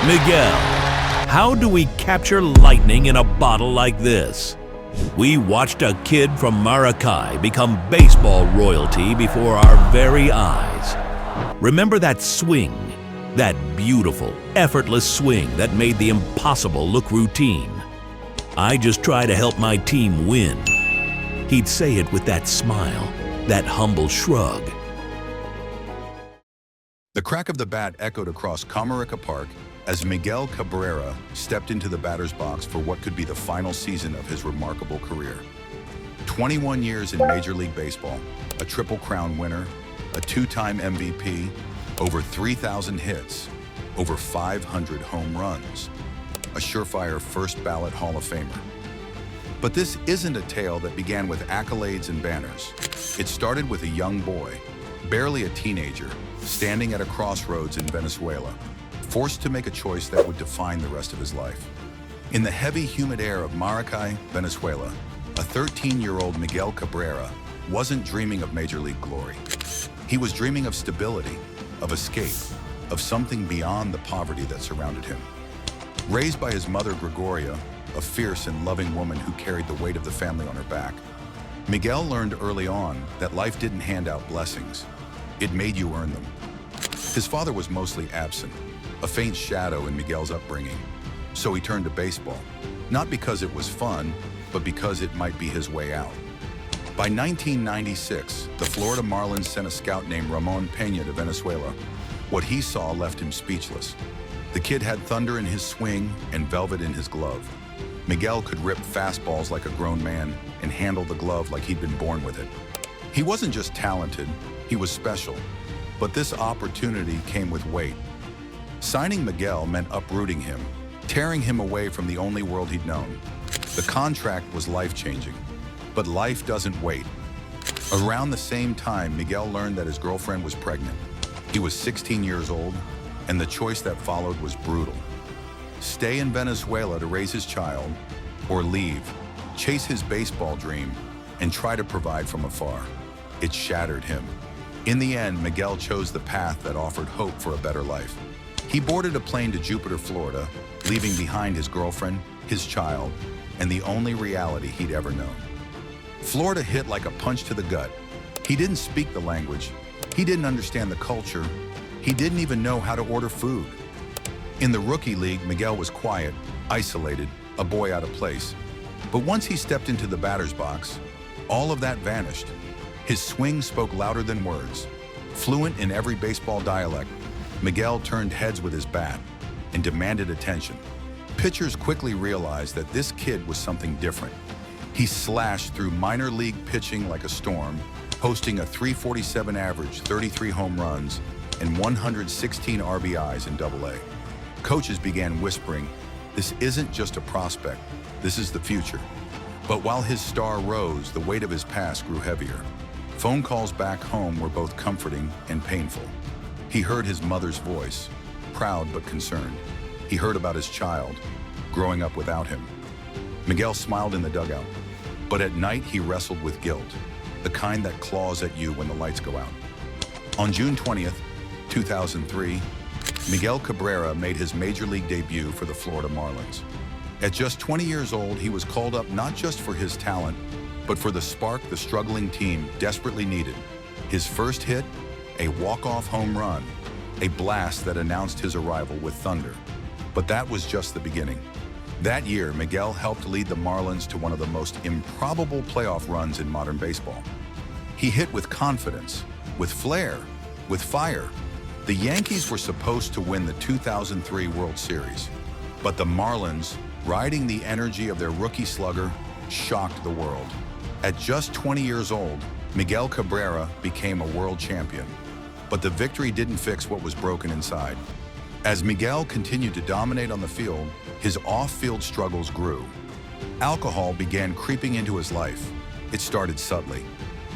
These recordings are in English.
Miguel, how do we capture lightning in a bottle like this? We watched a kid from Maracay become baseball royalty before our very eyes. Remember that swing? That beautiful, effortless swing that made the impossible look routine. I just try to help my team win. He'd say it with that smile, that humble shrug. The crack of the bat echoed across Comerica Park as Miguel Cabrera stepped into the batter's box for what could be the final season of his remarkable career. 21 years in Major League Baseball, a Triple Crown winner, a two-time MVP, over 3,000 hits, over 500 home runs, a surefire first-ballot Hall of Famer. But this isn't a tale that began with accolades and banners. It started with a young boy, barely a teenager, standing at a crossroads in Venezuela, forced to make a choice that would define the rest of his life. In the heavy, humid air of Maracay, Venezuela, a 13-year-old Miguel Cabrera wasn't dreaming of Major League glory. He was dreaming of stability, of escape, of something beyond the poverty that surrounded him. Raised by his mother, Gregoria, a fierce and loving woman who carried the weight of the family on her back, Miguel learned early on that life didn't hand out blessings. It made you earn them. His father was mostly absent, a faint shadow in Miguel's upbringing. So he turned to baseball, not because it was fun, but because it might be his way out. By 1996, the Florida Marlins sent a scout named Ramon Peña to Venezuela. What he saw left him speechless. The kid had thunder in his swing and velvet in his glove. Miguel could rip fastballs like a grown man and handle the glove like he'd been born with it. He wasn't just talented, he was special. But this opportunity came with weight. Signing Miguel meant uprooting him, tearing him away from the only world he'd known. The contract was life-changing, but life doesn't wait. Around the same time, Miguel learned that his girlfriend was pregnant. He was 16 years old, and the choice that followed was brutal. Stay in Venezuela to raise his child, or leave, chase his baseball dream, and try to provide from afar. It shattered him. In the end, Miguel chose the path that offered hope for a better life. He boarded a plane to Jupiter, Florida, leaving behind his girlfriend, his child, and the only reality he'd ever known. Florida hit like a punch to the gut. He didn't speak the language. He didn't understand the culture. He didn't even know how to order food. In the rookie league, Miguel was quiet, isolated, a boy out of place. But once he stepped into the batter's box, all of that vanished. His swing spoke louder than words. Fluent in every baseball dialect, Miguel turned heads with his bat and demanded attention. Pitchers quickly realized that this kid was something different. He slashed through minor league pitching like a storm, posting a .347 average, 33 home runs, and 116 RBIs in Double-A. Coaches began whispering, "This isn't just a prospect, this is the future." But while his star rose, the weight of his past grew heavier. Phone calls back home were both comforting and painful. He heard his mother's voice, proud but concerned. He heard about his child, growing up without him. Miguel smiled in the dugout, but at night he wrestled with guilt, the kind that claws at you when the lights go out. On June 20th, 2003, Miguel Cabrera made his Major League debut for the Florida Marlins. At just 20 years old, he was called up not just for his talent, but for the spark the struggling team desperately needed. His first hit, a walk-off home run, a blast that announced his arrival with thunder. But that was just the beginning. That year, Miguel helped lead the Marlins to one of the most improbable playoff runs in modern baseball. He hit with confidence, with flair, with fire. The Yankees were supposed to win the 2003 World Series, but the Marlins, riding the energy of their rookie slugger, shocked the world. At just 20 years old, Miguel Cabrera became a world champion. But the victory didn't fix what was broken inside. As Miguel continued to dominate on the field, his off-field struggles grew. Alcohol began creeping into his life. It started subtly.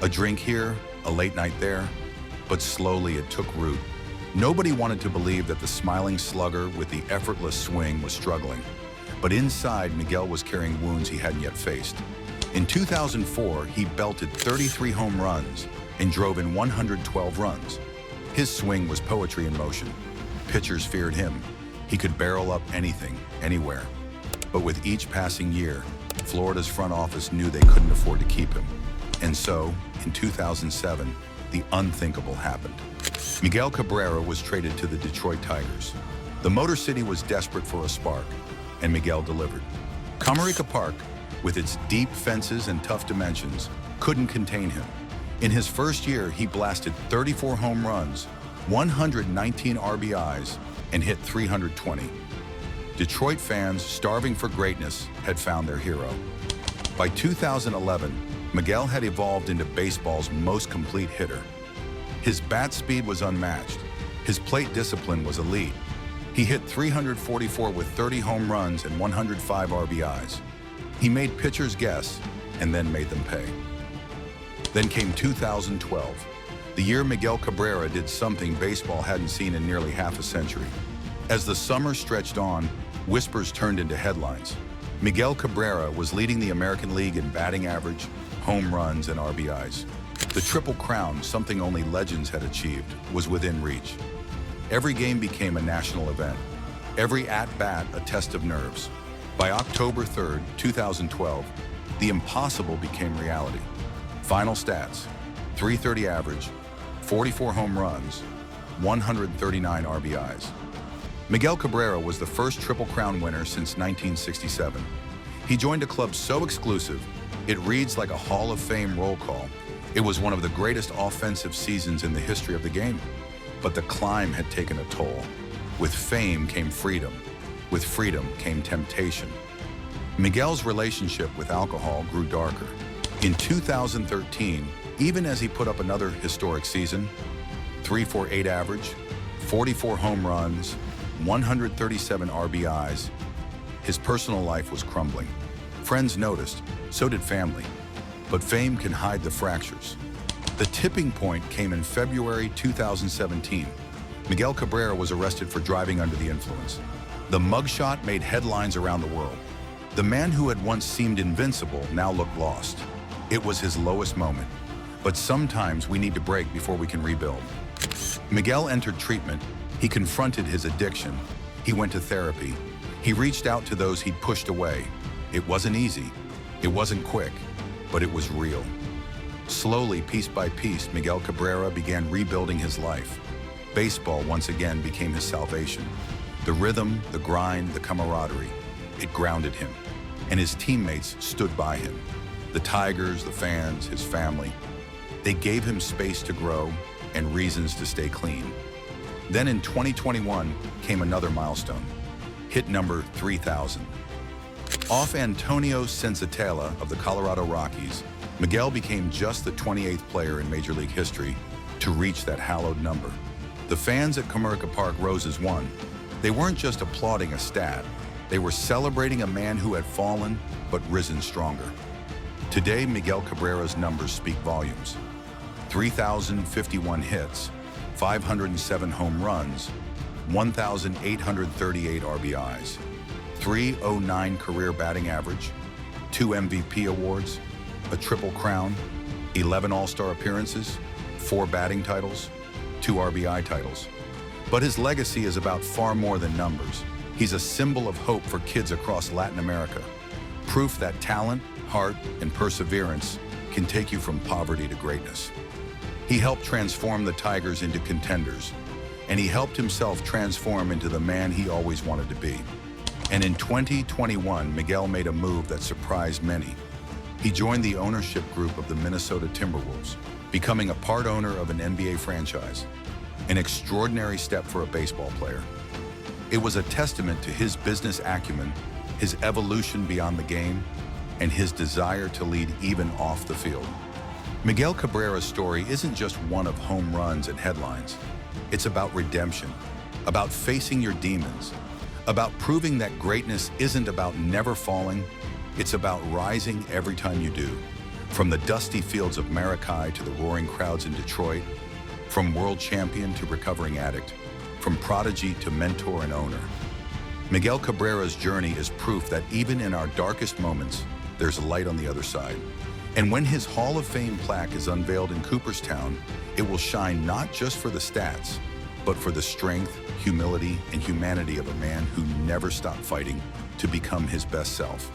A drink here, a late night there, but slowly it took root. Nobody wanted to believe that the smiling slugger with the effortless swing was struggling. But inside, Miguel was carrying wounds he hadn't yet faced. In 2004, he belted 33 home runs and drove in 112 runs. His swing was poetry in motion. Pitchers feared him. He could barrel up anything, anywhere. But with each passing year, Florida's front office knew they couldn't afford to keep him. And so, in 2007, the unthinkable happened. Miguel Cabrera was traded to the Detroit Tigers. The Motor City was desperate for a spark, and Miguel delivered. Comerica Park, with its deep fences and tough dimensions, couldn't contain him. In his first year, he blasted 34 home runs, 119 RBIs, and hit 320. Detroit fans, starving for greatness, had found their hero. By 2011, Miguel had evolved into baseball's most complete hitter. His bat speed was unmatched. His plate discipline was elite. He hit 344 with 30 home runs and 105 RBIs. He made pitchers guess and then made them pay. Then came 2012, the year Miguel Cabrera did something baseball hadn't seen in nearly half a century. As the summer stretched on, whispers turned into headlines. Miguel Cabrera was leading the American League in batting average, home runs, and RBIs. The Triple Crown, something only legends had achieved, was within reach. Every game became a national event. Every at-bat a test of nerves. By October 3rd, 2012, the impossible became reality. Final stats: 330 average, 44 home runs, 139 RBIs. Miguel Cabrera was the first Triple Crown winner since 1967. He joined a club so exclusive, it reads like a Hall of Fame roll call. It was one of the greatest offensive seasons in the history of the game. But the climb had taken a toll. With fame came freedom. With freedom came temptation. Miguel's relationship with alcohol grew darker. In 2013, even as he put up another historic season, 348 average, 44 home runs, 137 RBIs, his personal life was crumbling. Friends noticed, so did family. But fame can hide the fractures. The tipping point came in February 2017. Miguel Cabrera was arrested for driving under the influence. The mugshot made headlines around the world. The man who had once seemed invincible now looked lost. It was his lowest moment. But sometimes we need to break before we can rebuild. Miguel entered treatment. He confronted his addiction. He went to therapy. He reached out to those he'd pushed away. It wasn't easy. It wasn't quick, but it was real. Slowly, piece by piece, Miguel Cabrera began rebuilding his life. Baseball once again became his salvation. The rhythm, the grind, the camaraderie, it grounded him. And his teammates stood by him. The Tigers, the fans, his family. They gave him space to grow and reasons to stay clean. Then in 2021 came another milestone. Hit number 3,000. Off Antonio Senzatela of the Colorado Rockies, Miguel became just the 28th player in Major League history to reach that hallowed number. The fans at Comerica Park rose as one. They weren't just applauding a stat. They were celebrating a man who had fallen but risen stronger. Today, Miguel Cabrera's numbers speak volumes. 3,051 hits, 507 home runs, 1,838 RBIs, 309 career batting average, 2 MVP awards, a Triple Crown, 11 All-Star appearances, 4 batting titles, 2 RBI titles. But his legacy is about far more than numbers. He's a symbol of hope for kids across Latin America. Proof that talent, heart, and perseverance can take you from poverty to greatness. He helped transform the Tigers into contenders, and he helped himself transform into the man he always wanted to be. And in 2021, Miguel made a move that surprised many. He joined the ownership group of the Minnesota Timberwolves, becoming a part owner of an NBA franchise, an extraordinary step for a baseball player. It was a testament to his business acumen, his evolution beyond the game, and his desire to lead even off the field. Miguel Cabrera's story isn't just one of home runs and headlines. It's about redemption, about facing your demons, about proving that greatness isn't about never falling, it's about rising every time you do. From the dusty fields of Maracay to the roaring crowds in Detroit, from world champion to recovering addict, from prodigy to mentor and owner. Miguel Cabrera's journey is proof that even in our darkest moments, there's light on the other side. And when his Hall of Fame plaque is unveiled in Cooperstown, it will shine not just for the stats, but for the strength, humility, and humanity of a man who never stopped fighting to become his best self.